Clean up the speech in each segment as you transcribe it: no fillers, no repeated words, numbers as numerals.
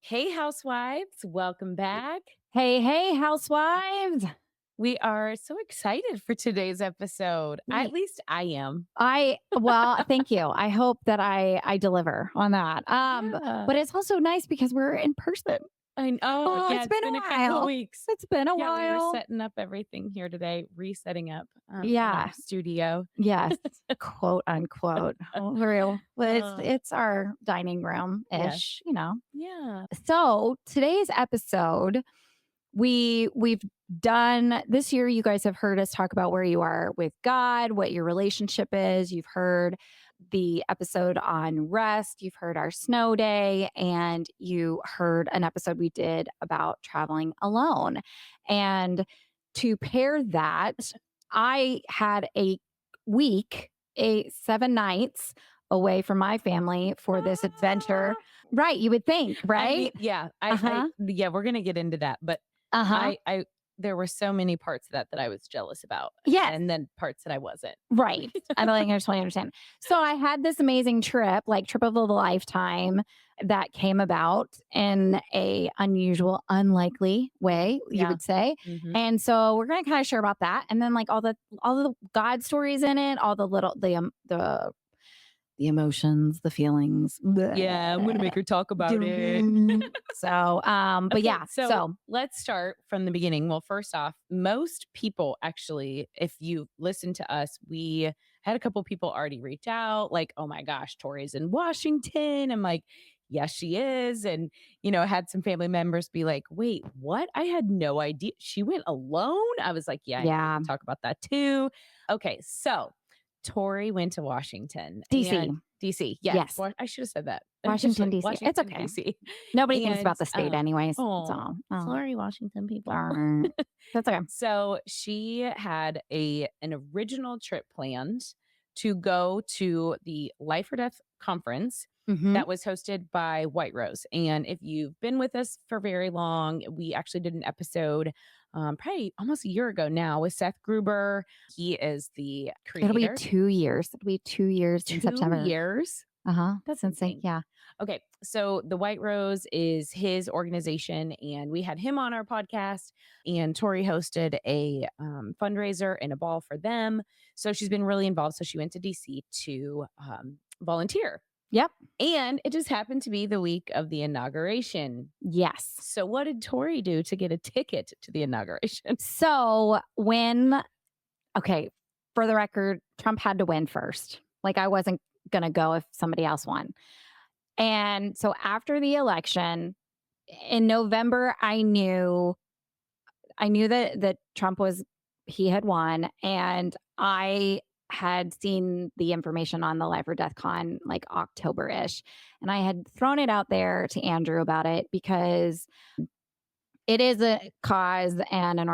Hey, housewives, welcome back. Hey, housewives. We are so excited for today's episode. At Ye least I am. Thank you. I hope that I deliver on that. Yeah. But it's also nice because we're in person. I know. Oh, Yeah, it's it's been been a a couple of while. weeks. It's been a Yeah, we were while. setting up everything here today, resetting up in our Yeah. studio. Yes. Quote unquote. Real. But it's Uh, it's our dining room yes. ish. Yeah. So today's episode, we've done this year. You guys have heard us talk about where you are with God, what your relationship is. You've heard the episode on rest, you've heard our snow day, and you heard an episode we did about traveling alone. And to pair that, I had a 7 nights away from my family for this adventure. Ah! Right, you would think, I mean, right? yeah, Uh-huh. yeah, we're gonna get into that, but Uh-huh. I there were so many parts of that I was jealous about, Yes. and then parts that I wasn't. Right. I totally understand. So I had this amazing trip, like trip of a lifetime that came about in a unusual, unlikely way, you Yeah. would say. Mhm. And so we're going to kind of share about that. And then like all the God stories in it, all the emotions, the feelings. Yeah, I'm gonna make her talk about it. But Okay, yeah, so so let's start from the beginning. Well, first off, most people actually, if you listen to us, we had a couple people already reach out, like, oh my gosh, Tori's in Washington. I'm like, yes, she is. And, had some family members be like, wait, what? I had no idea. She went alone. I was like, yeah, I know we yeah, can talk about that too. Okay, so Tori went to Washington DC. and DC. Yes. Yes. I should have said that. Washington, Officially, DC. It's Washington, okay. DC. Nobody thinks And about the state anyways. oh, So, sorry, Washington people. darn. That's okay. So she had an original trip planned to go to the Life or Death conference Mhm. that was hosted by White Rose. And if you've been with us for very long, we actually did an episode probably almost a year ago now with Seth Gruber. He is the It'll be creator. 2 years. It'll be 2 years in 2 September. years. Uh-huh. That's Since they insane. yeah. Okay, so the White Rose is his organization, and we had him on our podcast. And Tori hosted a fundraiser and a ball for them. So she's been really involved. So she went to DC to volunteer, Yep. and it just happened to be the week of the inauguration. Yes. So what did Tori do to get a ticket to the inauguration? So, okay, for the record, Trump had to win first. Like, I wasn't gonna go if somebody else won. And so after the election in November, I knew that Trump he had won, and I had seen the information on the Life or Death Con like October-ish. And I had thrown it out there to Andrew about it because it is a cause and an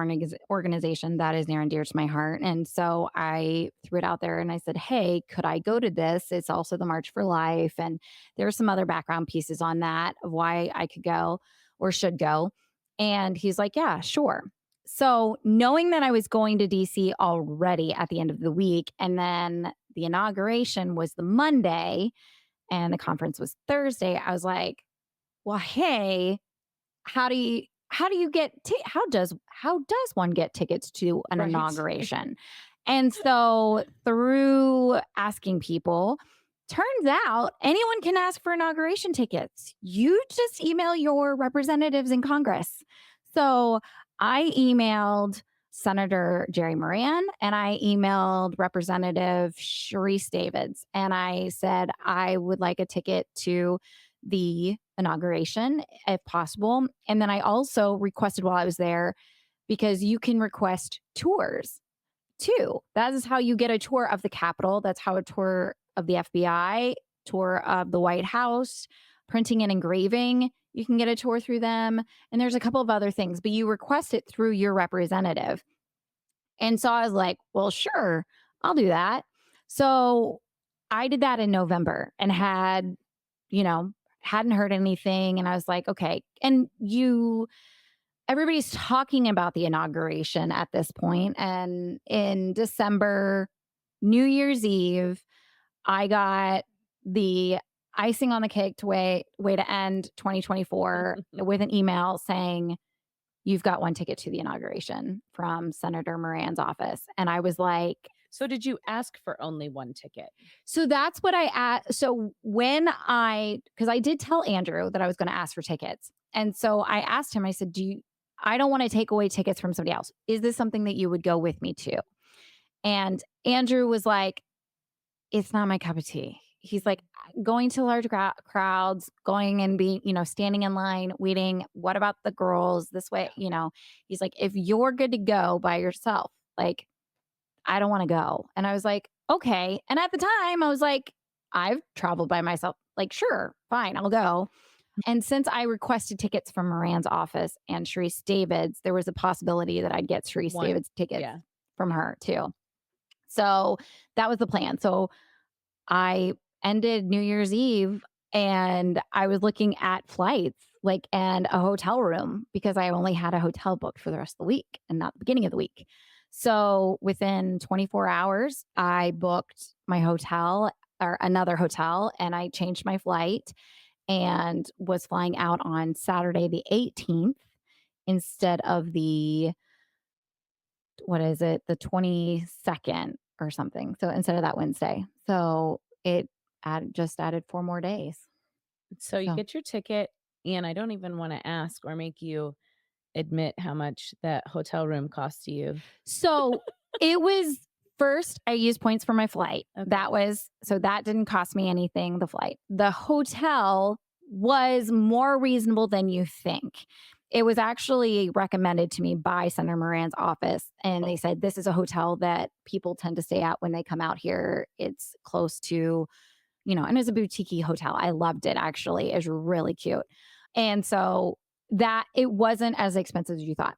organization that is near and dear to my heart. And so I threw it out there and I said, hey, could I go to this? It's also the March for Life. And there are some other background pieces on that of why I could go or should go. And he's like, yeah, sure. So knowing that I was going to DC already at the end of the week, and then the inauguration was the Monday and the conference was Thursday, I was like, well, hey, how do you how does one get tickets to an Right. inauguration? And so through asking people, turns out anyone can ask for inauguration tickets. You just email your representatives in Congress. So I emailed Senator Jerry Moran and I emailed Representative Sharice Davids and I said I would like a ticket to the inauguration if possible. And then I also requested while I was there because you can request tours too. That is how you get a tour of the Capitol. That's how a tour of the FBI, tour of the White House, printing and engraving. You can get a tour through them. And there's a couple of other things, but you request it through your representative. And so I was like, well, sure, I'll do that. So I did that in November and hadn't heard anything. And I was like, okay. And everybody's talking about the inauguration at this point. And in December, New Year's Eve, I got the icing on the cake to way to end 2024 with an email saying, "You've got one ticket to the inauguration from Senator Moran's office." And I was like, So did you ask for only one ticket? so that's what I asked. So because I did tell Andrew that I was going to ask for tickets. And so I asked him, I said, I don't want to take away tickets from somebody else. Is this something that you would go with me to? And Andrew was like, it's not my cup of tea. He's like, going to large crowds, going and being, standing in line, waiting. What about the girls this way? He's like, if you're good to go by yourself, like, I don't want to go. And I was like, okay. And at the time, I was like, I've traveled by myself. Like, sure, fine, I'll go. And since I requested tickets from Moran's office and Sharice David's, there was a possibility that I'd get Sharice David's tickets Yeah. from her too. So that was the plan. So I ended New Year's Eve and I was looking at flights, like, and a hotel room because I only had a hotel booked for the rest of the week and not the beginning of the week. So within 24 hours, I booked my hotel or another hotel and I changed my flight and was flying out on Saturday the 18th instead of the 22nd or something. So instead of that Wednesday. So it just added 4 more days. So you get your ticket, and I don't even want to ask or make you admit how much that hotel room cost you. So it was first, I used points for my flight. Okay. That didn't cost me anything, the flight. The hotel was more reasonable than you think. It was actually recommended to me by Senator Moran's office. And they said, this is a hotel that people tend to stay at when they come out here. It's close to, and it's a boutique hotel. I loved it, actually. It was really cute. And so that it wasn't as expensive as you thought.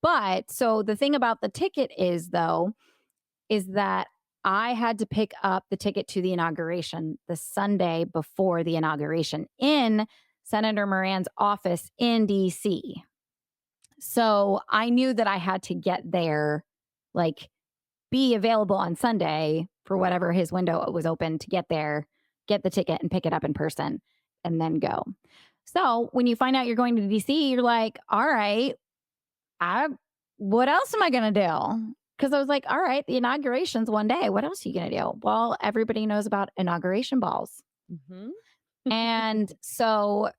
But so the thing about the ticket is that I had to pick up the ticket to the inauguration the Sunday before the inauguration in Senator Moran's office in DC. So I knew that I had to get there, like, be available on Sunday for whatever his window was open to get there, get the ticket and pick it up in person and then go. So when you find out you're going to DC, you're like, all right, what else am I going to do? Because I was like, all right, the inauguration's one day. What else are you going to do? Well, everybody knows about inauguration balls. Mm-hmm. And so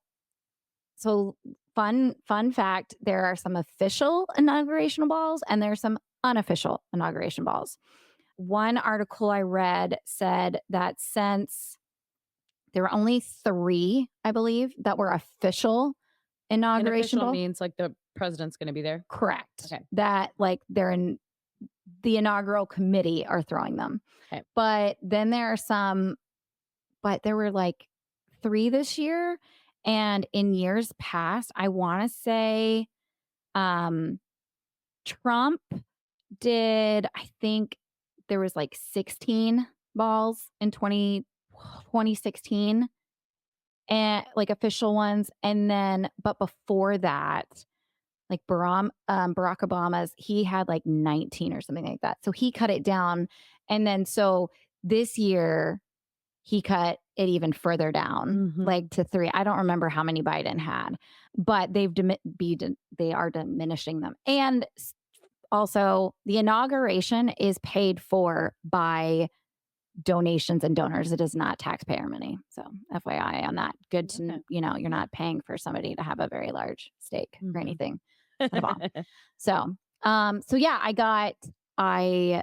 fun fact, there are some official inauguration balls and there are some unofficial inauguration balls. One article I read said that since there were only 3, I believe, that were official inauguration balls. Means like the president's going to be there? Correct. Okay. That like they're in the inaugural committee are throwing them. Okay. But then there were like 3 this year. And in years past, I want to say Trump did, I think there was like 16 balls in 2016 and like official ones. And then, but before that, like Barack Obama's, he had like 19 or something like that. So he cut it down. And then, so this year, he cut it even further down, like to 3. I don't remember how many Biden had, but they are diminishing them. And also, the inauguration is paid for by donations and donors. It is not taxpayer money. So FYI on that. Good to you're not paying for somebody to have a very large stake or anything at all. So yeah, I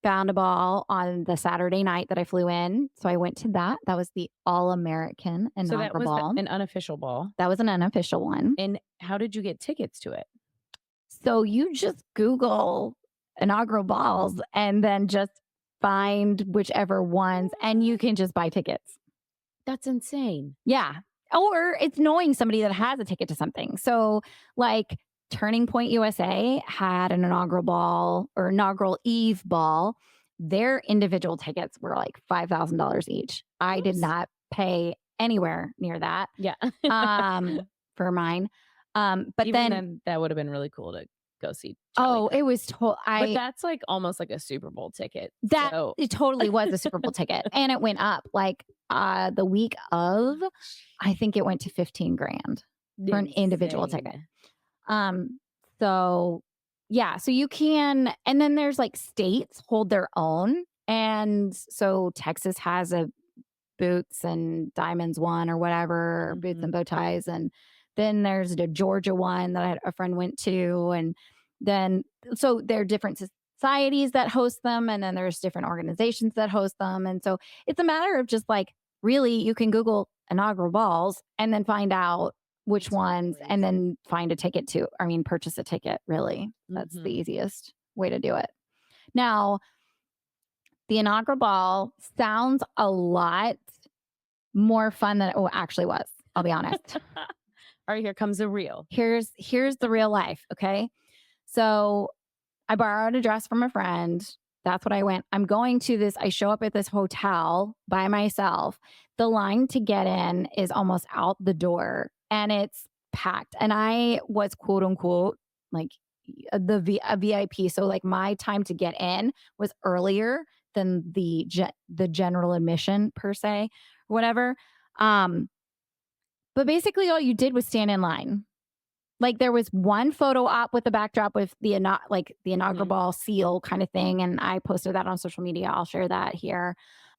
found a ball on the Saturday night that I flew in. So I went to that. That was the All-American inaugural So that was ball. an unofficial ball. That was an unofficial one. And how did you get tickets to it? So you just Google inaugural balls and then just find whichever ones and you can just buy tickets. That's insane. Yeah. Or it's knowing somebody that has a ticket to something. So like Turning Point USA had an inaugural ball or inaugural eve ball. Their individual tickets were like $5,000 each. I did not pay anywhere near that. Yeah. For mine. But even then that would have been really cool to go see Charlie Oh, Puth. it was But that's like almost like a Super Bowl ticket. that So it totally was a Super Bowl ticket, and it went up like the week of. I think it went to 15 grand for an individual ticket. insane. Um, so yeah, so you can, and then there's like states hold their own. And so Texas has a boots and diamonds one or whatever, boots and Mhm. bow ties. And then there's the Georgia one that a friend went to. And then, so there are different societies that host them. And then there's different organizations that host them. And so it's a matter of just like, really, you can Google inaugural balls and then find out which That's ones and crazy. then find a ticket to, I mean, purchase a ticket, really. That's the Mhm. easiest way to do it. Now, the inaugural ball sounds a lot more fun than it actually was. I'll be honest. All right, here comes the real. Here's the real life. Okay. So I borrowed a dress from a friend. That's what I went. I'm going to this. I show up at this hotel by myself. The line to get in is almost out the door and it's packed. And I was quote unquote like a VIP. So like my time to get in was earlier than the general admission per se, or whatever. Um, but basically all you did was stand in line. Like there was one photo op with the backdrop with the inaugural Mhm. ball seal kind of thing, and I posted that on social media. I'll share that here.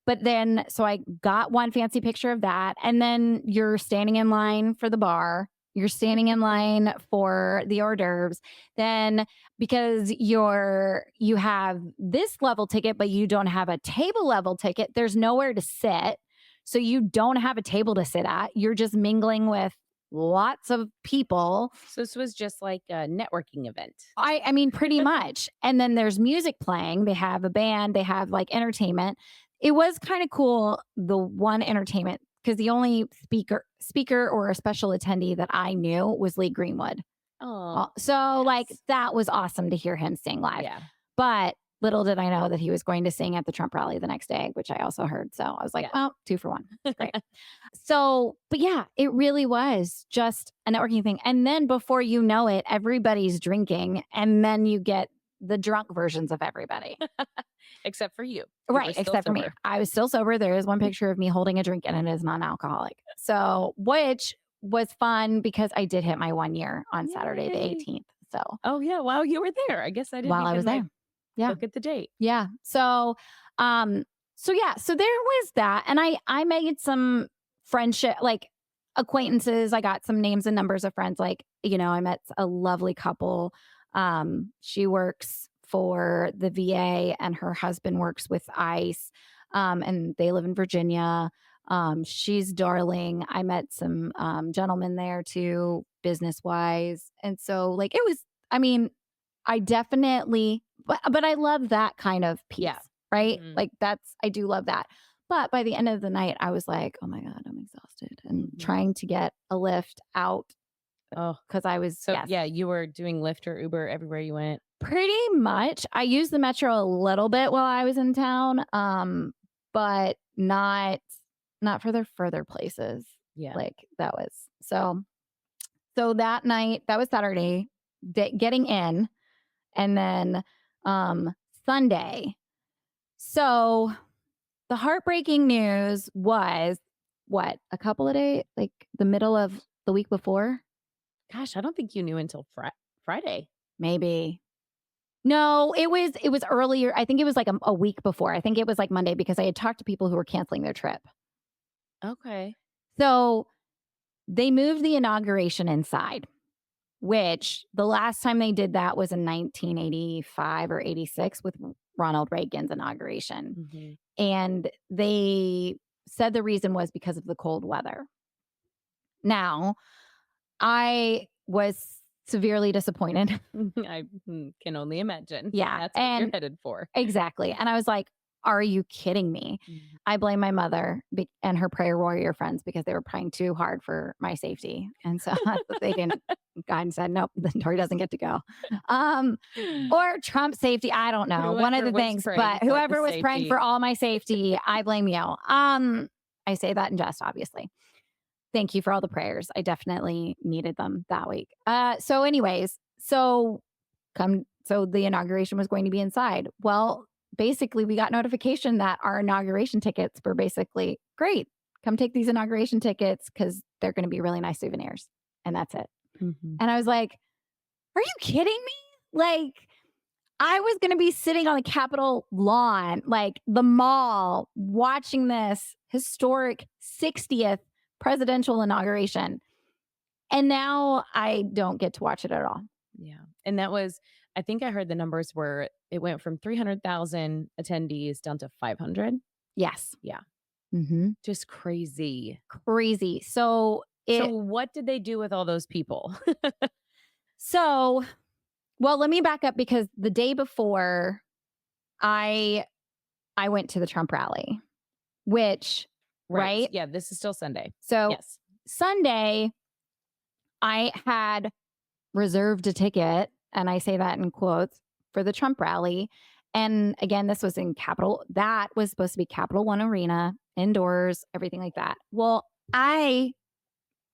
But then, so I got one fancy picture of that, and then you're standing in line for the bar. You're standing in line for the hors d'oeuvres. Then, because you have this level ticket, but you don't have a table level ticket, there's nowhere to sit. So you don't have a table to sit at. You're just mingling with lots of people. So this was just like a networking event. I mean, pretty much. And then there's music playing. They have a band, they have like entertainment. It was kind of cool, the one entertainment, because the only speaker or a special attendee that I knew was Lee Greenwood. Oh, So like yes. that was awesome to hear him sing live. Yeah. But little did I know that he was going to sing at the Trump rally the next day, which I also heard. So I was like, Yeah. well, 2 for 1. Great. So, but yeah, it really was just a networking thing. And then before you know it, everybody's drinking. And then you get the drunk versions of everybody. Except for you. You were Right. still Except for me. sober. I was still sober. There is one picture of me holding a drink and it is non alcoholic. So, which was fun because I did hit my 1 year on Saturday the Yay. 18th. So, Oh, yeah. Wow, you were there. I guess I didn't while I was even, like, there. Yeah. look at the date. Yeah. Um, so yeah, so there was that. And I made some friendship, like acquaintances. I got some names and numbers of friends. Like, I met a lovely couple. She works for the VA and her husband works with ICE. And they live in Virginia. She's darling. I met some gentlemen there too, business wise. And so like it was, I mean, I definitely, but I love that kind of peace, Yeah. right? Mhm. Like I do love that. But by the end of the night, I was like, oh my God, I'm exhausted and Mhm. trying to get a lift out Oh, because I was, so yes, yeah, you were doing Lyft or Uber everywhere you went. pretty much. I used the metro a little bit while I was in town, but not for the further places. Yeah. Like that was so that night, that was Saturday, getting in, and then Sunday. So the heartbreaking news was what, a couple of days, like the middle of the week before, Gosh, I don't think you knew until Friday. maybe. No, it was earlier. I think it was like a week before. I think it was like Monday because I had talked to people who were canceling their trip. Okay. So they moved the inauguration inside, which the last time they did that was in 1985 or 86 with Ronald Reagan's inauguration. Mhm. And they said the reason was because of the cold weather. Now, I was severely disappointed. I can only imagine. Yeah. That's what you're And headed for. exactly. And I was like, are you kidding me? Mhm. I blame my mother and her prayer warrior friends because they were praying too hard for my safety. And so they didn't, God said, nope, then Tori doesn't get to go. Or Trump safety. I don't know. One of Whoever the was things, praying but for the whoever was praying for safety. all my safety, I blame you. I say that in jest, obviously. Thank you for all the prayers. I definitely needed them that week. So anyways, so come. So the inauguration was going to be inside. Well, basically, we got notification that our inauguration tickets were basically great. Come take these inauguration tickets because they're going to be really nice souvenirs. And that's it. Mhm. And I was like, are you kidding me? Like, I was going to be sitting on the Capitol lawn, like the mall, watching this historic 60th presidential inauguration. And now I don't get to watch it at all. Yeah. And that was, I think I heard the numbers were, it went from 300,000 attendees down to 500. Yes. Yeah. Mm-hmm. Just crazy. Crazy. So what did they do with all those people? Well, let me back up because the day before I went to the Trump rally, which, right? Yeah, this is still Sunday. So yes. Sunday, I had reserved a ticket, and I say that in quotes, for the Trump rally. And again, this was in Capitol. That was supposed to be Capital One Arena, indoors, everything like that. Well,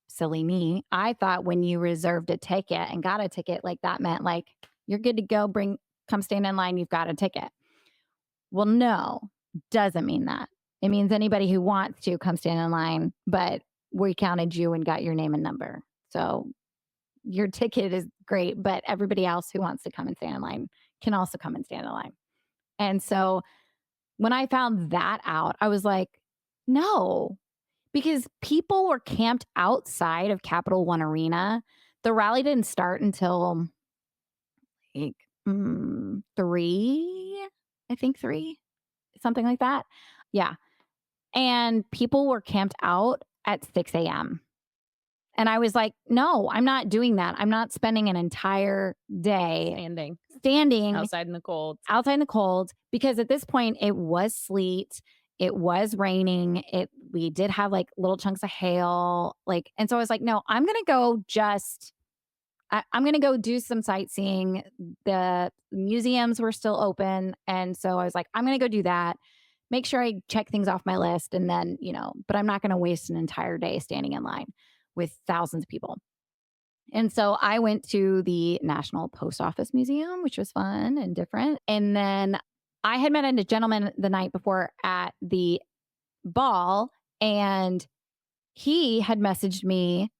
silly me, I thought when you reserved a ticket and got a ticket, like that meant like you're good to go, come stand in line, you've got a ticket. Well, no, doesn't mean that. It means anybody who wants to come stand in line, but we counted you and got your name and number. So your ticket is great, but everybody else who wants to come and stand in line can also come and stand in line. And so when I found that out, I was like, no, because people were camped outside of Capital One Arena. The rally didn't start until like 3, I think 3, something like that. Yeah. And people were camped out at 6 a.m. And I was like, no, I'm not doing that. I'm not spending an entire day standing outside in the cold, because at this point it was sleet. It was raining. We did have like little chunks of hail. And so I was like, no, I'm going to go I'm going to go do some sightseeing. The museums were still open. And so I was like, I'm going to go do that. Make sure I check things off my list. And then, but I'm not going to waste an entire day standing in line with thousands of people. And so I went to the National Post Office Museum, which was fun and different. And then I had met a gentleman the night before at the ball, and he had messaged me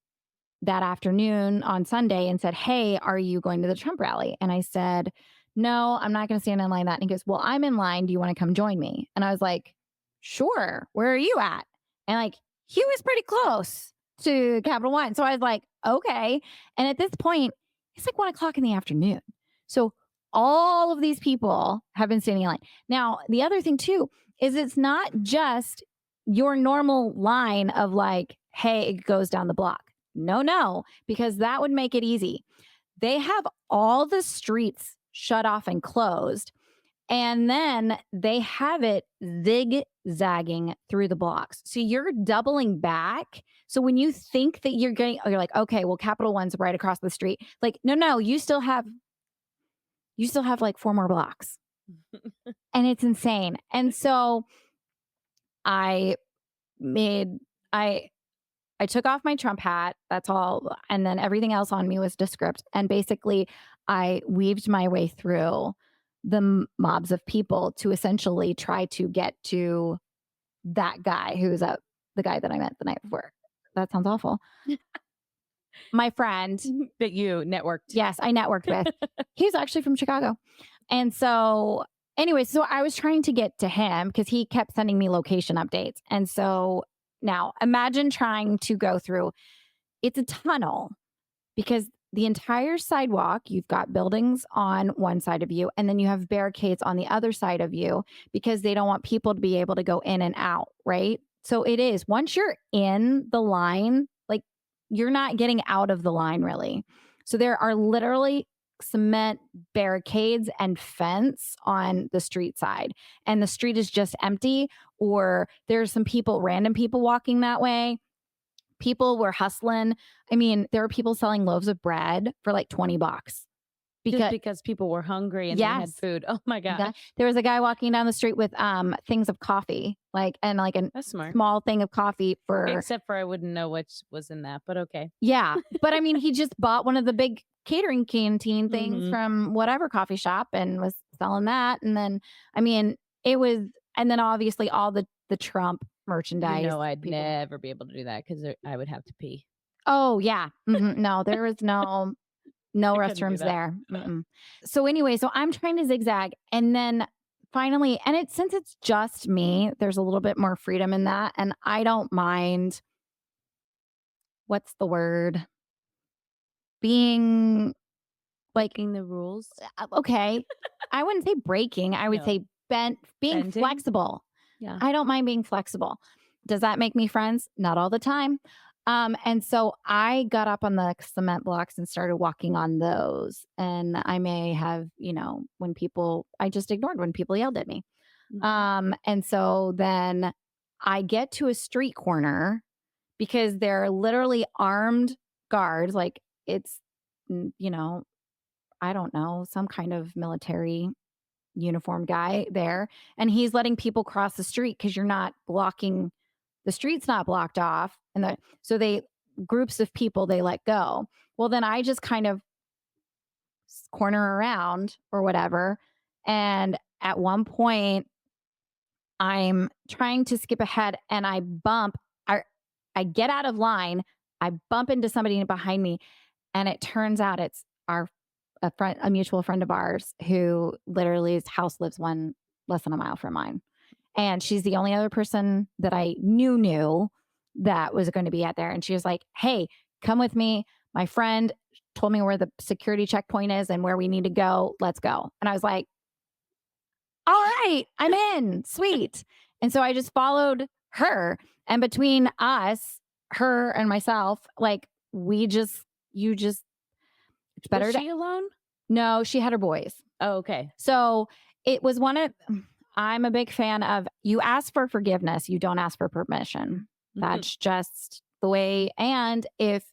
that afternoon on Sunday and said, hey, are you going to the Trump rally? And I said, no, I'm not going to stand in line that. And he goes, well, I'm in line. Do you want to come join me? And I was like, sure. Where are you at? And he was pretty close to Capital One. So I was like, okay. And at this point, it's like 1:00 in the afternoon. So all of these people have been standing in line. Now, the other thing too, is it's not just your normal line of hey, it goes down the block. No, because that would make it easy. They have all the streets shut off and closed. And then they have it zigzagging through the blocks. So you're doubling back. So when you think that you're like, okay, well, Capital One's right across the street. No, you still have 4 more blocks. And it's insane. And so I took off my Trump hat. That's all. And then everything else on me was descript. And basically I weaved my way through the mobs of people to essentially try to get to that guy who's the guy that I met the night before. That sounds awful. My friend that you networked. Yes, I networked with. He's actually from Chicago. And so anyway, so I was trying to get to him because he kept sending me location updates. And so now imagine trying to go through, it's a tunnel because the entire sidewalk, you've got buildings on one side of you, and then you have barricades on the other side of you because they don't want people to be able to go in and out, right? So it is, once you're in the line, you're not getting out of the line really. So there are literally cement barricades and fence on the street side, and the street is just empty, or there's some random people walking that way. People were hustling. I mean, there were people selling loaves of bread for $20 because people were hungry and they had food. Oh my gosh. There was a guy walking down the street with things of coffee, a That's smart. small thing of coffee for. Except for I wouldn't know which was in that, but okay. Yeah, but I mean, he just bought one of the big catering canteen things Mhm. from whatever coffee shop and was selling that. And then, I mean, it was, and then obviously all the Trump You merchandise know I'd people. never be able to do that 'cause I would have to pee. Oh yeah. No, there was no I couldn't do restrooms that. there. So anyway, so I'm trying to zigzag and then finally, and since it's just me, there's a little bit more freedom in that. And I don't mind, what's the word? Being like, Breaking the rules? okay. I wouldn't say breaking. I would No. say being Bending? flexible. Yeah. I don't mind being flexible. Does that make me friends? Not all the time. And so I got up on the cement blocks and started walking on those. And I may have, I just ignored when people yelled at me. Mhm. And so then I get to a street corner because they're literally armed guards. Like it's, you know, I don't know, some kind of military uniform guy there. And he's letting people cross the street because you're not blocking, the street's not blocked off. And so they, groups of people, they let go. Well, then I just kind of corner around or whatever. And at one point, I'm trying to skip ahead and I, I get out of line. I bump into somebody behind me. And it turns out it's a mutual friend of ours who literally his house lives less than a mile from mine. And she's the only other person that I knew that was going to be out there. And she was like, "Hey, come with me. My friend told me where the security checkpoint is and where we need to go. Let's go." And I was like, "All right, I'm in. Sweet." And so I just followed her. And between us, her and myself, like it's Was better to, she alone? no, she had her boys. Oh, okay. So it was I'm a big fan of, you ask for forgiveness, you don't ask for permission. Mhm. That's just the way. And if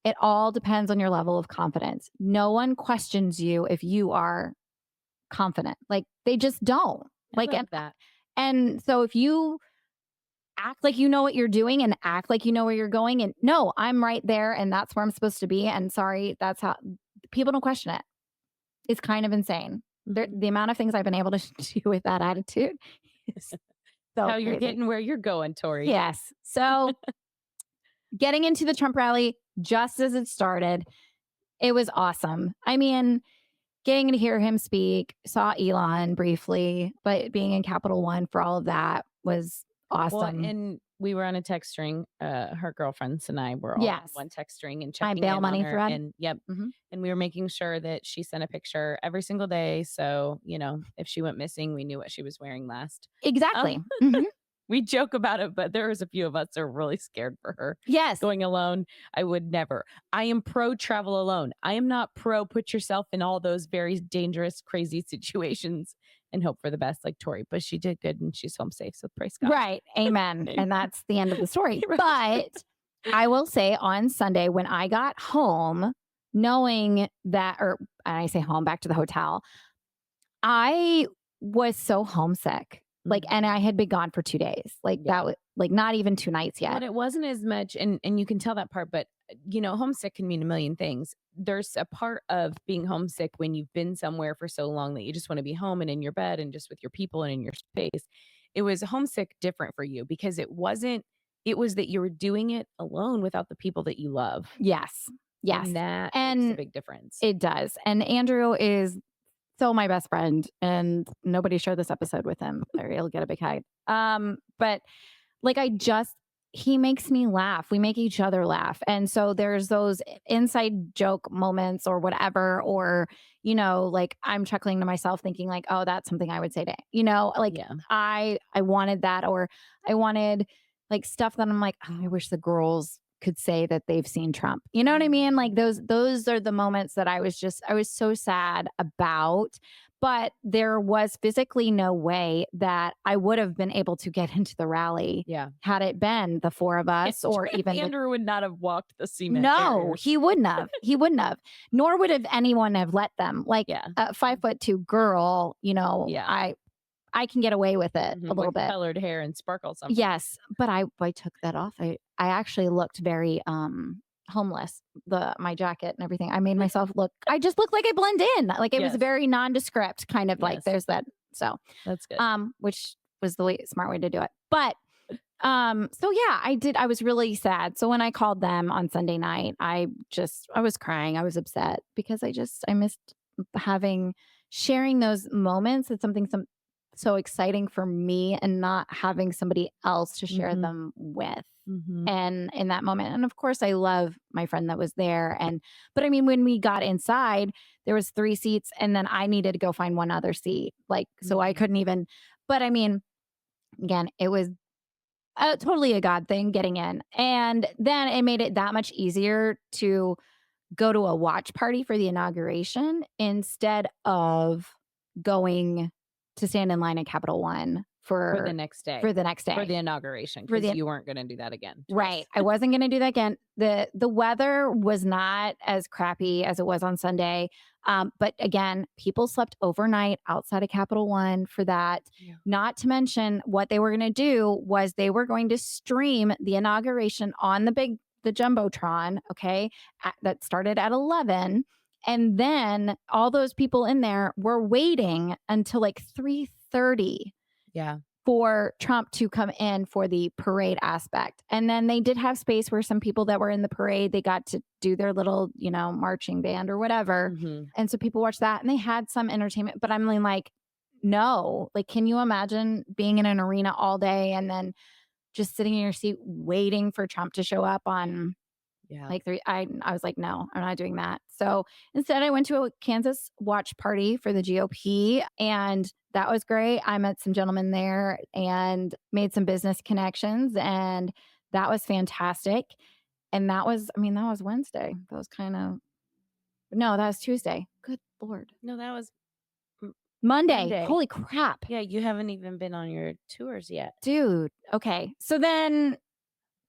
it all depends on your level of confidence, no one questions you if you are confident. Like they just don't. I Like, love that. and so if you act like you know what you're doing and act like you know where you're going, and no, I'm right there and that's where I'm supposed to be. And sorry, that's how people don't question it. It's kind of insane. Mhm. The amount of things I've been able to do with that attitude is so How you're crazy. getting where you're going, Tori. Yes. So getting into the Trump rally just as it started, it was awesome. I mean, getting to hear him speak, saw Elon briefly, but being in Capital One for all of that was Well, awesome. and we were on a text string. Her girlfriends and I were all on Yes. one text string and My checking bail in on money her. thread. And yep. Hmm. And we were making sure that she sent a picture every single day. So, if she went missing, we knew what she was wearing last. Exactly. Um, Hmm. we joke about it, but there was a few of us that are really scared for her Yes. going alone. I would never. I am pro travel alone. I am not pro put yourself in all those very dangerous, crazy situations and hope for the best like Tori. But she did good and she's home safe. So praise God. Right. Amen. Amen. And that's the end of the story. Right. But I will say on Sunday when I got home, knowing that, or I say home, back to the hotel, I was so homesick. Like, Mhm. and I had been gone for 2 days. Like Yeah. that was like not even 2 nights Well, yet. it wasn't as much, and you can tell that part, but homesick can mean a million things. There's a part of being homesick when you've been somewhere for so long that you just want to be home and in your bed and just with your people and in your space. It was homesick different for you because it wasn't, it was that you were doing it alone without the people that you love. Yes. Yes. And that makes a And big difference. it does. And Andrew is so my best friend, and nobody shared this episode with him, or he'll get a big hug. But like he makes me laugh. We make each other laugh. And so there's those inside joke moments or whatever, or, like I'm chuckling to myself thinking like, oh, that's something I would say to, like Yeah. I wanted that, or I wanted like stuff that I'm like, oh, I wish the girls could say that they've seen Trump. You know what I mean? Like those are the moments that I was so sad about. But there was physically no way that I would have been able to get into the rally Yeah. had it been the four of us, or even Andrew would not have walked the cement. no, barriers. he wouldn't have. He wouldn't have. Nor would have anyone have let them. Like Yeah. a 5'2" girl, Yeah. I can get away with it a little With bit. colored hair and sparkles. Sometimes. Yes, but I took that off. I actually looked very homeless, my jacket and everything. I made myself look, I just looked like I blend in. Like it was Yes. very nondescript, kind of like Yes. there's that. So, That's good. which was the smart way to do it. But so yeah, I was really sad. So when I called them on Sunday night, I was crying. I was upset because I missed having sharing those moments. It's something so exciting for me and not having somebody else to share Mhm. them with. Mhm. And in that moment, and of course I love my friend that was there. But I mean, when we got inside, there was 3 seats and then I needed to go find one other seat. Like, so I Mhm. couldn't even, but I mean, again, it was totally a God thing getting in. And then it made it that much easier to go to a watch party for the inauguration instead of going to stand in line at Capital One For the next day. for the next For day. the inauguration, For because the you weren't gonna do that again Right. twice. I wasn't going to do that again. The weather was not as crappy as it was on Sunday. But again, people slept overnight outside of Capital One for that. Yeah. Not to mention what they were going to do was they were going to stream the inauguration on the Jumbotron, okay, that started at 11. And then all those people in there were waiting until like 3:30 Yeah. for Trump to come in for the parade aspect. And then they did have space where some people that were in the parade, they got to do their little, marching band or whatever. Mhm. And so people watched that and they had some entertainment. But I'm like, no, like, can you imagine being in an arena all day and then just sitting in your seat waiting for Trump to show up on Yeah. like I was like, no, I'm not doing that. So instead I went to a Kansas watch party for the GOP and that was great. I met some gentlemen there and made some business connections and that was fantastic. And that was Wednesday. That was kind of no, that was Tuesday. Good Lord. No, that was M Monday. Monday. Holy crap. Yeah, you haven't even been on your tours yet. Dude. Okay. So then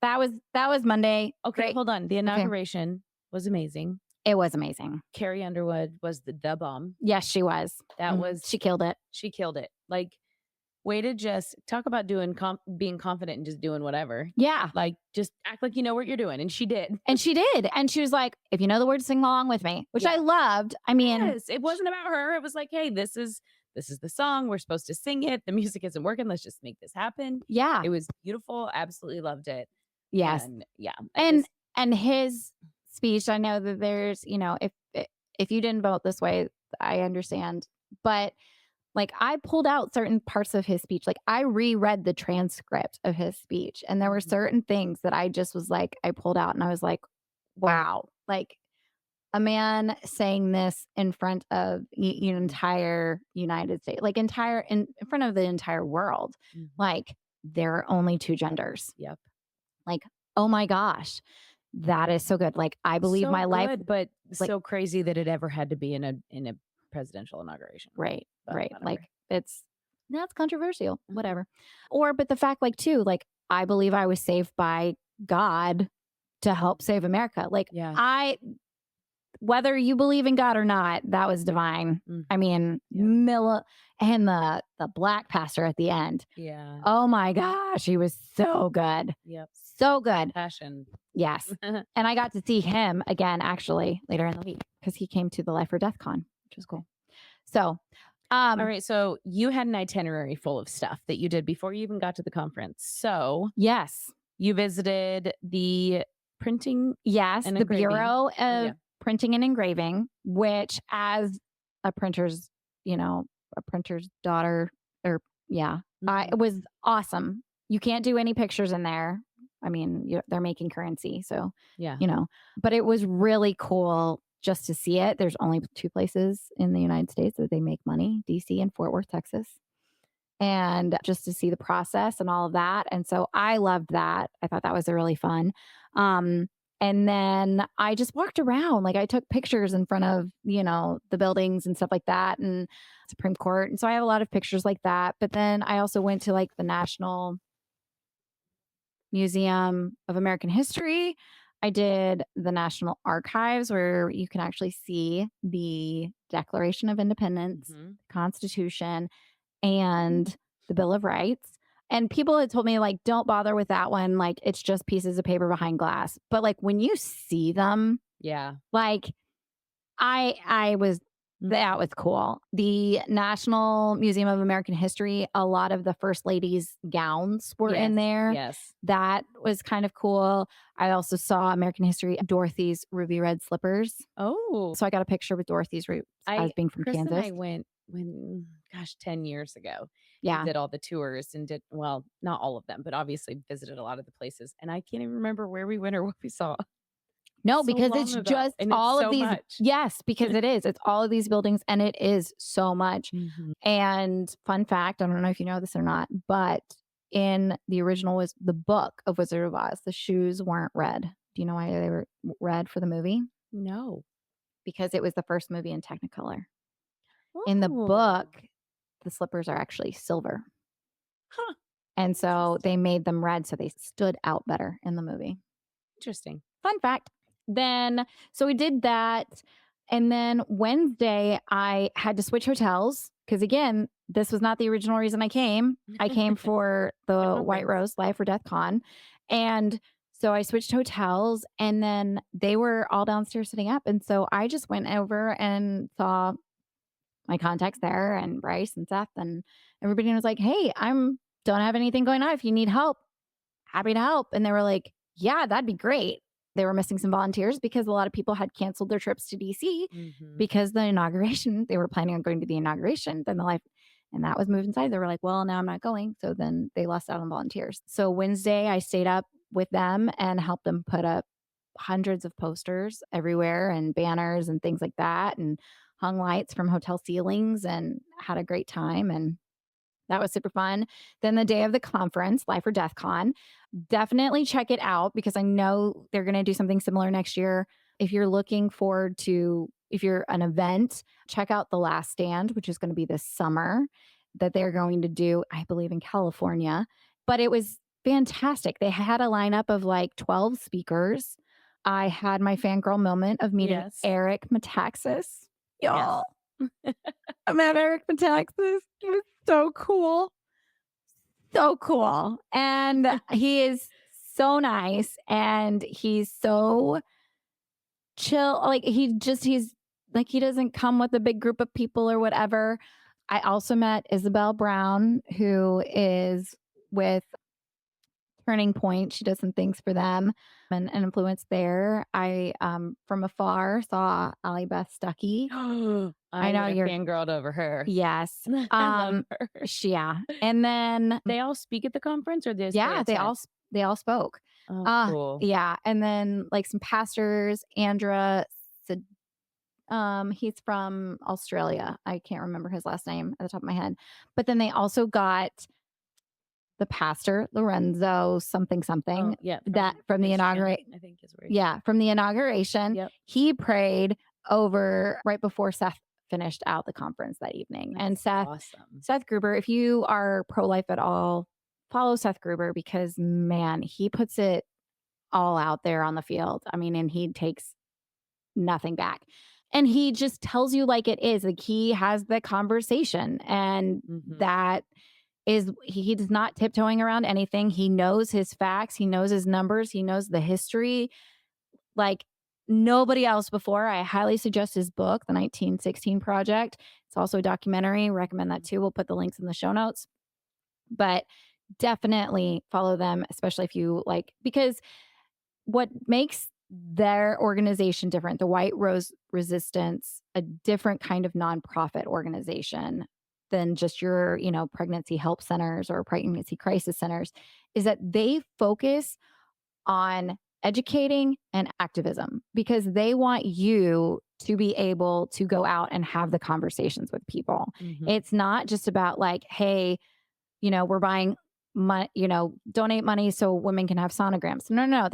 that was Monday. Okay, Great. hold on. The Okay. inauguration was amazing. It was amazing. Carrie Underwood was the bomb. Yes, she was. That was She killed it. She killed it. Like, way to just talk about being confident and just doing whatever. Yeah. Like, just act like you know what you're doing, and she did. And she did. And she was like, if you know the words, sing along with me, which I loved. I mean, Yes, it wasn't about her. It was like, hey, this is the song. We're supposed to sing it. The music isn't working. Let's just make this happen. yeah. It was beautiful. Absolutely loved it. Yes. And yeah, And his speech, I know that there's, if you didn't vote this way, I understand. But like I pulled out certain parts of his speech. Like I reread the transcript of his speech and there were certain things that I just was like, I pulled out and I was like, wow, like a man saying this in front of entire United States, like in front of the entire world, Mhm. like there are only 2 genders. Yep. Like, oh my gosh, that is so good. Like I believe So my life, good, but like, so crazy that it ever had to be in a presidential inauguration. right, But right. whatever. Like that's controversial, whatever. But the fact, like, too, like I believe I was saved by God to help save America. Like Yeah. whether you believe in God or not, that was divine. Mhm. I mean, Yep. Milla and the black pastor at the end. Yeah. Oh my gosh, he was so good. Yep. So good. Passion. Yes. And I got to see him again actually later in the week because he came to the Life or Death Con, which was cool. So, All right. So you had an itinerary full of stuff that you did before you even got to the conference. So yes. you visited the printing. Yes. And The engraving. Bureau of Yeah. Printing and Engraving, which as a printer's daughter, or it was awesome. You can't do any pictures in there. I mean, they're making currency. So, Yeah. but it was really cool just to see it. There's only 2 places in the United States that they make money, DC and Fort Worth, Texas. And just to see the process and all of that. And so I loved that. I thought that was really fun. And then I just walked around, like I took pictures in front of, the buildings and stuff like that and Supreme Court. And so I have a lot of pictures like that. But then I also went to like the National Museum of American History. I did the National Archives where you can actually see the Declaration of Independence, Mhm. Constitution, and the Bill of Rights. And people had told me, like, don't bother with that one. Like, it's just pieces of paper behind glass. But like when you see them, Yeah. like I was that was cool. The National Museum of American History, a lot of the first ladies' gowns were Yes. in there. Yes. That was kind of cool. I also saw American history, Dorothy's ruby red slippers. Oh, So I got a picture with Dorothy's as being from Chris and Kansas. I went when, gosh, 10 years ago and Yeah. did all the tours and did, well, not all of them, but obviously visited a lot of the places. And I can't even remember where we went or what we saw. No, So because long it's ago. just And it's all of so these. much. Yes, because it is. It's all of these buildings and it is so much. Mhm. And fun fact, I don't know if you know this or not, but in the original was the book of Wizard of Oz, the shoes weren't red. Do you know why they were red for the movie? No. Because it was the first movie in Technicolor. In the Oh. book, the slippers are actually silver. Huh. And so they Interesting. made them red so they stood out better in the movie. Interesting. Fun fact. Then, so we did that. And then Wednesday, I had to switch hotels because, again, this was not the original reason I came. I came for The the White conference. Rose Life or Death Con. And so I switched hotels and then they were all downstairs sitting up. And so I just went over and saw my contacts there and Bryce and Seth and everybody was like, hey, don't have anything going on. If you need help, happy to help. And they were like, yeah, that'd be great. They were missing some volunteers because a lot of people had canceled their trips to DC Mhm. because the inauguration, they were planning on going to the inauguration. Then the life, and that was moved inside. They were like, well, now I'm not going. So then they lost out on volunteers. So Wednesday, I stayed up with them and helped them put up hundreds of posters everywhere and banners and things like that and hung lights from hotel ceilings and had a great time. And that was super fun. Then the day of the conference, Life or Death Con, definitely check it out because I know they're going to do something similar next year. If you're looking forward to, if you're an event, check out The Last Stand, which is going to be this summer that they're going to do, I believe, in California. But it was fantastic. They had a lineup of like 12 speakers. I had my fangirl moment of meeting Yes. Eric Metaxas. Yes. Y'all, I met Eric Metaxas. He was so cool. So cool. And he is so nice and he's so chill. Like he's like he doesn't come with a big group of people or whatever. I also met Isabel Brown, who is with Turning Point. She does some things for them and an influence there. I from afar saw Allie Beth Stuckey. I I know would have you're fangirled over her. yes. I love her. Yeah. And then They all speak at the conference or just they yeah, attend? they all spoke. Oh, cool. Yeah, and then, like, some pastors, Andra said, he's from Australia. I can't remember his last name at the top of my head. But then they also got the pastor, Lorenzo something Oh, something, yeah, that from from the Michigan, inaugurate I think is where yeah, from the inauguration. Yep. He prayed over right before Seth finished out the conference that evening. And That's awesome. Seth Gruber, if you are pro-life at all, follow Seth Gruber because man, he puts it all out there on the field. I mean, and he takes nothing back. And he just tells you like it is. Like he has the conversation and Mhm. that is he does not tiptoeing around anything. He knows his facts, he knows his numbers, he knows the history like nobody else before. I highly suggest his book, The 1916 Project. It's also a documentary. Recommend that too. We'll put the links in the show notes. But definitely follow them, especially if you like, because what makes their organization different, the White Rose Resistance, a different kind of nonprofit organization than just your, pregnancy help centers or pregnancy crisis centers, is that they focus on educating and activism because they want you to be able to go out and have the conversations with people. Mhm. It's not just about like, hey, we're buying money, donate money so women can have sonograms. No.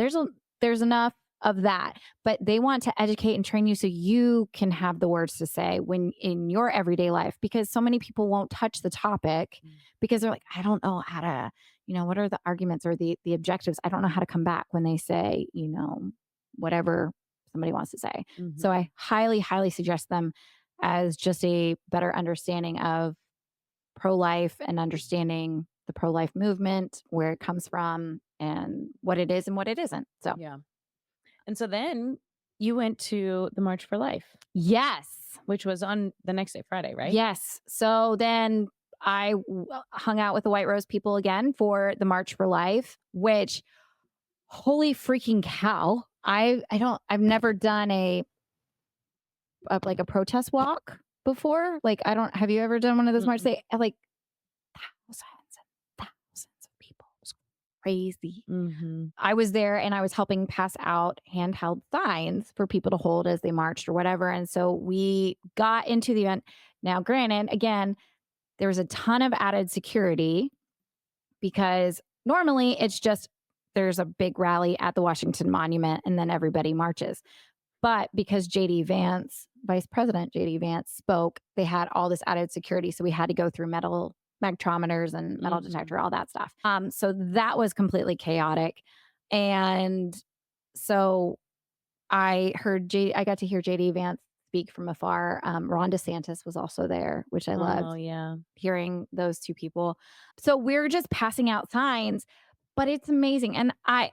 There's enough of that, but they want to educate and train you so you can have the words to say when in your everyday life because so many people won't touch the topic Mm. because they're like, I don't know how to, what are the arguments or the objectives? I don't know how to come back when they say, whatever somebody wants to say. So Mhm. I highly, highly suggest them as just a better understanding of pro life and understanding the pro-life movement, where it comes from, and what it is and what it isn't. So, Yeah. And so then you went to the March for Life, yes. which was on the next day, Friday, right? Yes. So then I hung out with the White Rose people again for the March for Life, which holy freaking cow. I've never done like a protest walk before. Like I don't have you ever done one of those marches? Mm-mm. They have like thousands and thousands of people. It's crazy. Mm-hmm. I was there and I was helping pass out handheld signs for people to hold as they marched or whatever. And so we got into the event. Now, granted, again, there was a ton of added security because normally it's just there's a big rally at the Washington Monument and then everybody marches. But because JD Vance, Vice President JD Vance spoke, they had all this added security. So we had to go through metal spectrometers and metal detector, all that stuff. So that was completely chaotic. And so I got to hear JD Vance speak from afar. Ron DeSantis was also there, which I Oh, loved yeah. hearing those two people. So we're just passing out signs, but it's amazing. And I'm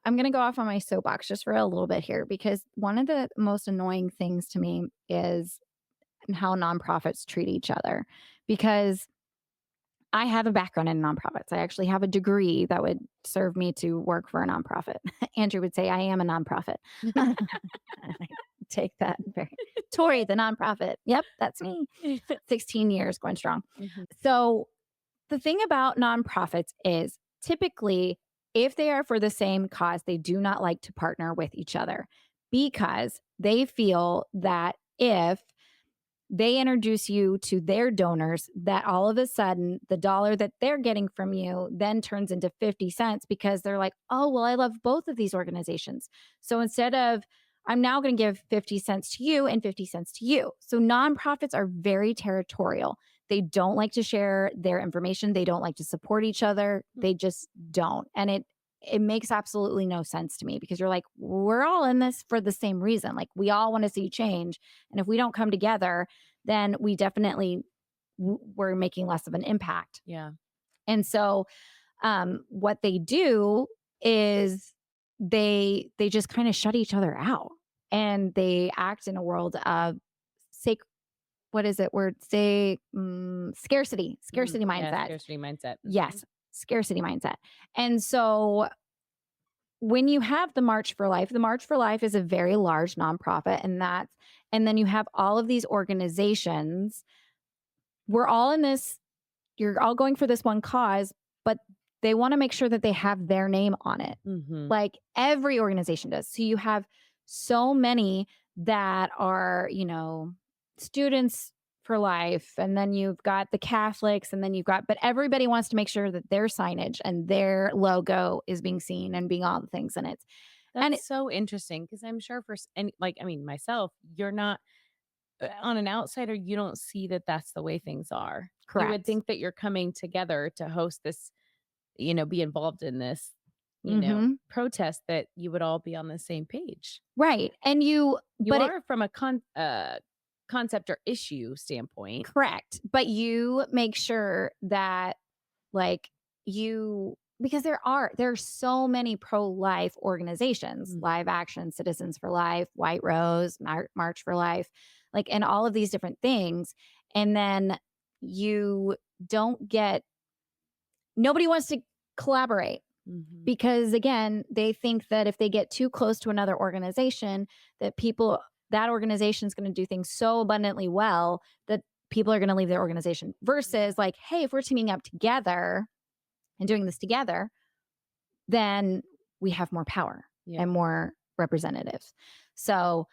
going to go off on my soapbox just for a little bit here because one of the most annoying things to me is how nonprofits treat each other because I have a background in nonprofits. I actually have a degree that would serve me to work for a nonprofit. Andrew would say I am a nonprofit. I take that very Tori, the nonprofit. Yep, that's me. 16 years going strong. Mhm. So the thing about nonprofits is typically, if they are for the same cause, they do not like to partner with each other because they feel that if they introduce you to their donors, that all of a sudden the dollar that they're getting from you then turns into 50 cents because they're like, oh, well, I love both of these organizations. So instead of, I'm now going to give 50 cents to you and 50 cents to you. So nonprofits are very territorial. They don't like to share their information. They don't like to support each other. They just don't. And it makes absolutely no sense to me because you're like, we're all in this for the same reason. Like we all want to see change. And if we don't come together, then we definitely we're making less of an impact. Yeah. And so what they do is they just kind of shut each other out and they act in a world of what is it? Word say scarcity Yeah, mindset. scarcity mindset. Yes, scarcity mindset. And so when you have the March for Life is a very large nonprofit, and then you have all of these organizations. We're all in this, you're all going for this one cause, but they want to make sure that they have their name on it. Mm-hmm. Like every organization does. So you have so many that are, students for life. And then you've got the Catholics, and then but everybody wants to make sure that their signage and their logo is being seen and being all the things in it. That's so interesting because I'm sure and like, I mean, myself, you're not on an outsider, you don't see that that's the way things are. You would Correct. think that you're coming together to host this, be involved in this, protest, that you would all be on the same page. Right. And You are from a concept or issue standpoint. Correct. But you make sure that like because there's so many pro-life organizations, Live Action, Citizens for Life, White Rose, March for Life, like, and all of these different things. And then you don't get, nobody wants to collaborate because again, they think that if they get too close to another organization, that organization is going to do things so abundantly well that people are going to leave their organization versus like, hey, if we're teaming up together and doing this together, then we have more power and more representatives. So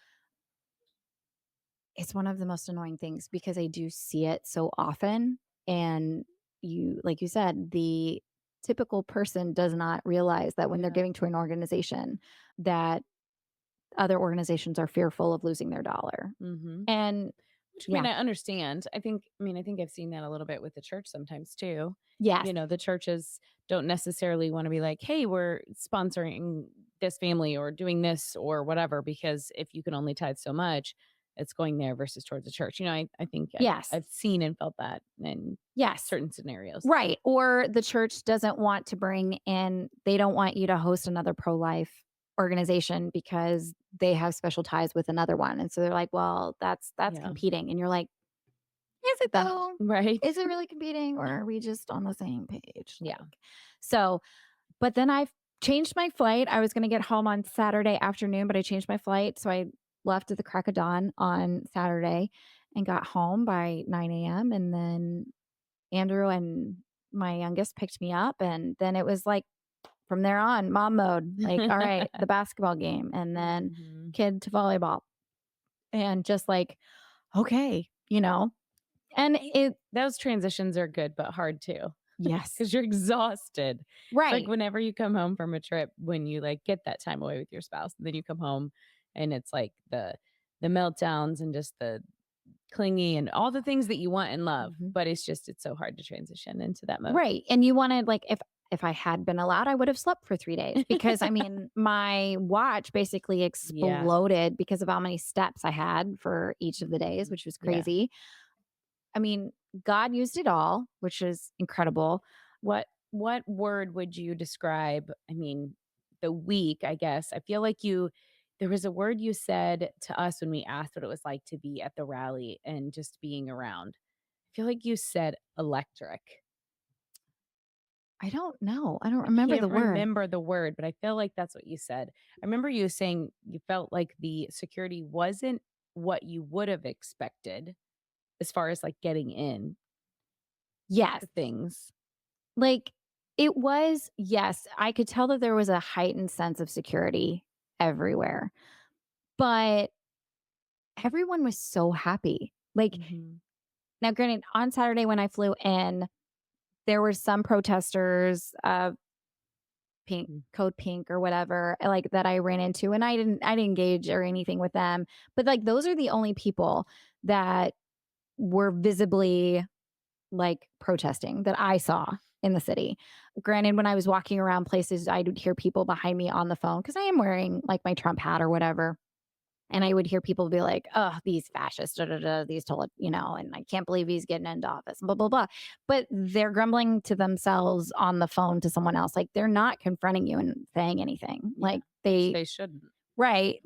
it's one of the most annoying things because I do see it so often. And like you said, the typical person does not realize that when they're giving to an organization that other organizations are fearful of losing their dollar. And which, I mean, I understand. I think I've seen that a little bit with the church sometimes too. Yes. The churches don't necessarily want to be like, hey, we're sponsoring this family or doing this or whatever, because if you can only tithe so much, it's going there versus towards the church. I think Yes. I've seen and felt that in Yes. certain scenarios. Right. Or the church doesn't want to bring in, they don't want you to host another pro-life organization because they have special ties with another one. And so they're like, well, that's Yeah. competing. And you're like, is it though? Right. Is it really competing or are we just on the same page? Yeah. So, but then I've changed my flight. I was going to get home on Saturday afternoon, but I changed my flight. So I left at the crack of dawn on Saturday and got home by 9 a.m. And then Andrew and my youngest picked me up. And then it was like from there on, mom mode. Like, all right, the basketball game and then Mhm. kid to volleyball. And just like, okay, And Those transitions are good, but hard too. yes. Because you're exhausted. It's Right. like whenever you come home from a trip, when you like get that time away with your spouse, and then you come home and it's like the meltdowns and just the clingy and all the things that you want and love. Mhm. But it's so hard to transition into that mode. Right. And you wanted like if I had been allowed, I would have slept for 3 days because I mean, my watch basically exploded because of how many steps I had for each of the days, which was Yeah. crazy. I mean, God used it all, which is incredible. What word would you describe? I mean, the week, I guess. I feel like there was a word you said to us when we asked what it was like to be at the rally and just being around. I feel like you said electric. I don't know. I don't I remember can't the word. remember the word, but I feel like that's what you said. I remember you saying you felt like the security wasn't what you would have expected as far as like getting in Yes. to things. Like it was, yes, I could tell that there was a heightened sense of security everywhere. But everyone was so happy. Like Mhm. now granted on Saturday when I flew in, there were some protesters, pink Mm. code pink or whatever, like that I ran into and I didn't engage or anything with them. But like those are the only people that were visibly like protesting that I saw in the city. Granted, when I was walking around places, I would hear people behind me on the phone because I am wearing like my Trump hat or whatever. And I would hear people be like, oh, these fascists, da, da, da, these told, and I can't believe he's getting into office, blah, blah, blah. But they're grumbling to themselves on the phone to someone else. Like they're not confronting you and saying anything. Yeah, Like they shouldn't. right.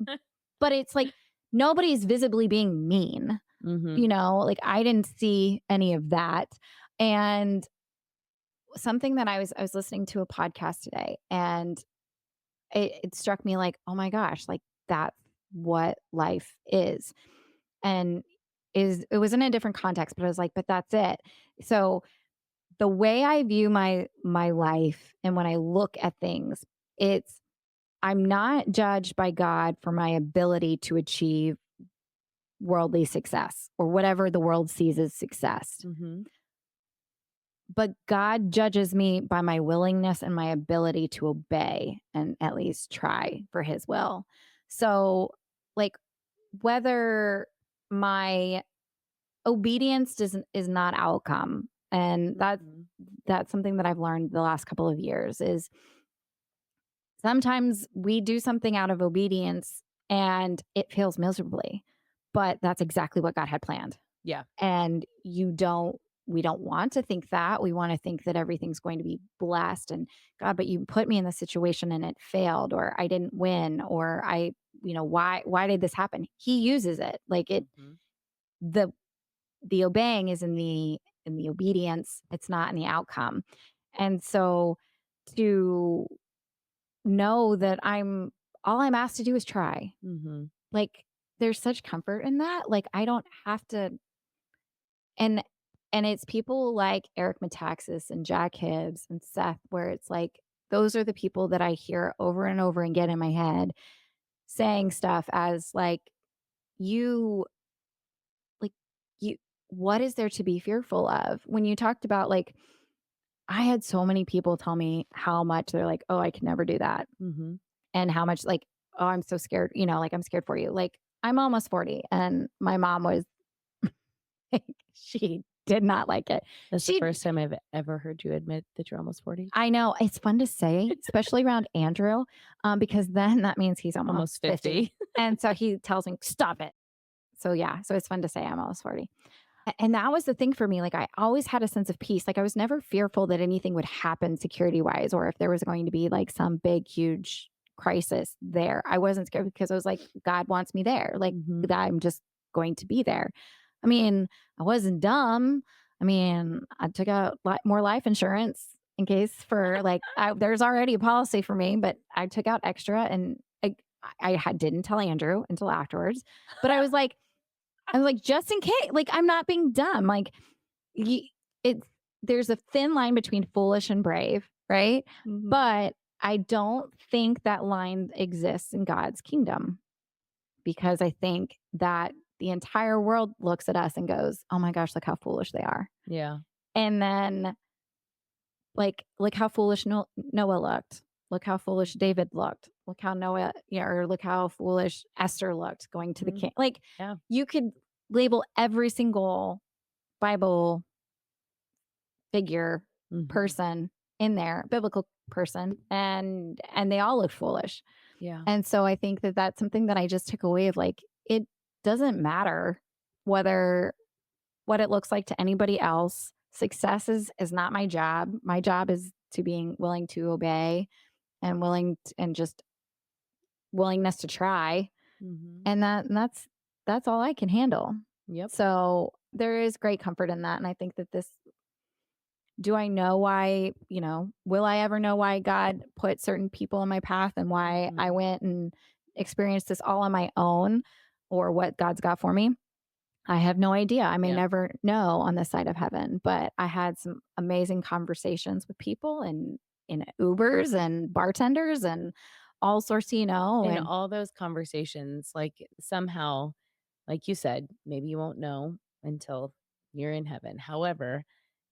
But it's like nobody's visibly being mean, Mhm. like I didn't see any of that. And something that I was listening to a podcast today and it struck me like, oh my gosh, like that's what life is. And it was in a different context, but I was like, but that's it. So the way I view my life and when I look at things, it's I'm not judged by God for my ability to achieve worldly success or whatever the world sees as success. Mhm. But God judges me by my willingness and my ability to obey and at least try for his will. So, like, whether my obedience is not outcome, and Mhm. that's something that I've learned the last couple of years is sometimes we do something out of obedience and it fails miserably, but that's exactly what God had planned. Yeah. And we don't want to think that. We want to think that everything's going to be blessed and God, but you put me in this situation and it failed or I didn't win or why did this happen? He uses it. Like Mhm. the the obeying is in the obedience. It's not in the outcome. And so to know that all I'm asked to do is try. Mhm. Like there's such comfort in that. Like I don't have to and it's people like Eric Metaxas and Jack Hibbs and Seth where it's like those are the people that I hear over and over again in my head saying stuff as like you like you what is there to be fearful of? When you talked about like I had so many people tell me how much they're like, "Oh, I could never do that." Mhm. And how much like, "Oh, I'm so scared," like, "I'm scared for you." Like, I'm almost 40 and my mom was she did not like it. That's the She first time I've ever heard you admit that you're almost 40. I know, it's fun to say, especially around Andrew, because then that means he's almost Almost 50. 50. And so he tells me, "Stop it. So yeah, so it's fun to say I'm almost 40. And that was the thing for me. Like I always had a sense of peace. Like I was never fearful that anything would happen security wise or if there was going to be like some big, huge crisis there. I wasn't scared because I was like, God wants me there. Like Mhm. that I'm just going to be there. I mean, I wasn't dumb. I mean, I took out more life insurance in case for like, there's already a policy for me, but I took out extra and didn't tell Andrew until afterwards. But I was like, just in case, like, I'm not being dumb. Like, ye it's there's a thin line between foolish and brave, right? Mhm. But I don't think that line exists in God's kingdom because I think that the entire world looks at us and goes, "Oh my gosh, look how foolish they are." Yeah. And then, like, look how foolish Noah looked. Look how foolish David looked. Look how Noah, yeah, or look how foolish Esther looked going to the Mhm. king. Like, Yeah. you could label every single Bible figure, Mhm. person in there, biblical person, and they all look foolish. Yeah. And so I think that that's something that I just took away of like it doesn't matter whether what it looks like to anybody else. Success is not my job. My job is to being willing to obey and and just willingness to try. Mhm. And that's all I can handle. Yep. So there is great comfort in that. And I think that this do I know why, will I ever know why God put certain people in my path and why I Mhm. went and experienced this all on my own or what God's got for me? I have no idea. I may Yeah. never know on this side of heaven, but I had some amazing conversations with people and in Ubers and bartenders and all sorts, And and all those conversations, like, somehow, like you said, maybe you won't know until you're in heaven. However,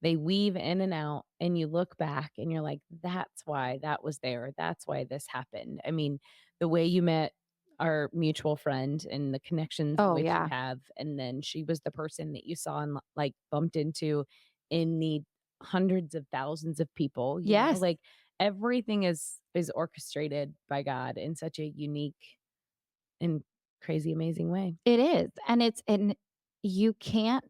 they weave in and out, and you look back and you're like, "That's why that was there. That's why this happened." I mean, the way you met our mutual friend and the connections in oh which you yeah. have, and then she was the person that you saw and, like, bumped into in the hundreds of thousands of people, Yes, like, everything is orchestrated by God in such a unique and crazy amazing way. it is. And you can't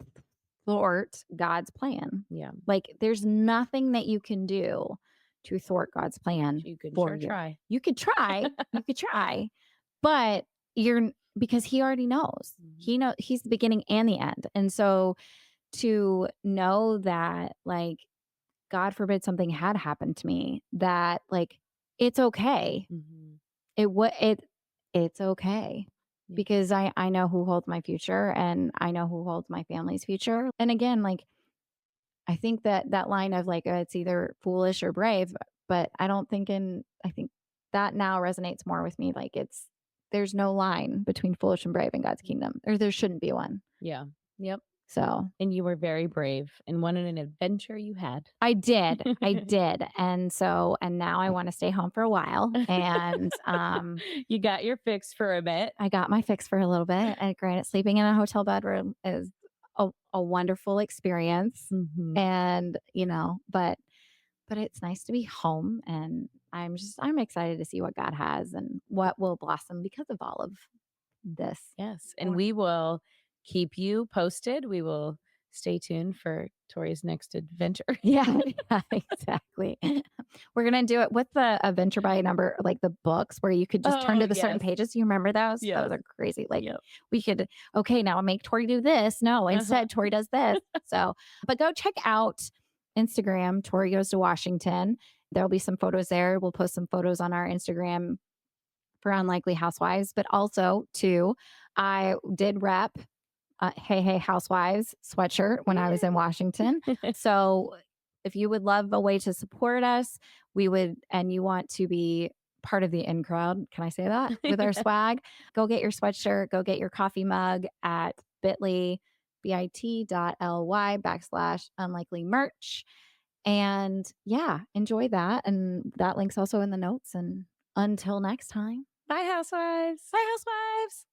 thwart God's plan. Yeah. Like there's nothing that you can do to thwart God's plan You can for sure you. try. You could try, but because he already knows. Mhm. He's the beginning and the end. And so to know that like God forbid something had happened to me that like it's okay. Mhm. It would it it's okay Yeah. because I know who holds my future and I know who holds my family's future. And again, like I think that that line of like it's either foolish or brave, but I think that now resonates more with me. Like there's no line between foolish and brave in God's kingdom. Or there shouldn't be one. Yeah. Yep. So And you were very brave and what an adventure you had. I did. I did. And now I want to stay home for a while. And You got your fix for a bit. I got my fix for a little bit. And granted, sleeping in a hotel bedroom is a wonderful experience. Mhm. And, but it's nice to be home. And I'm excited to see what God has and what will blossom because of all of this. Yes, and Or- we will keep you posted. We will stay tuned for Tori's next adventure. Yeah, yeah, exactly. We're gonna do it with the Adventure by Number, like the books where you could just turn Oh, to the certain yes. pages. You remember those? Yes. Those are crazy. Like Yep. we could, okay, now make Tori do this. No, Uh-huh. instead Tori does this. So, but go check out Instagram. Tori goes to Washington. There'll be some photos there. We'll post some photos on our Instagram for Unlikely Housewives, but also too, I did rep Hey Hey Housewives sweatshirt when I was in Washington. So if you would love a way to support us, and you want to be part of the in crowd, can I say that with our swag? Go get your sweatshirt, go get your coffee mug at bit.ly/unlikely merch. And yeah, enjoy that. And that link's also in the notes. And until next time, Bye, housewives. bye, housewives.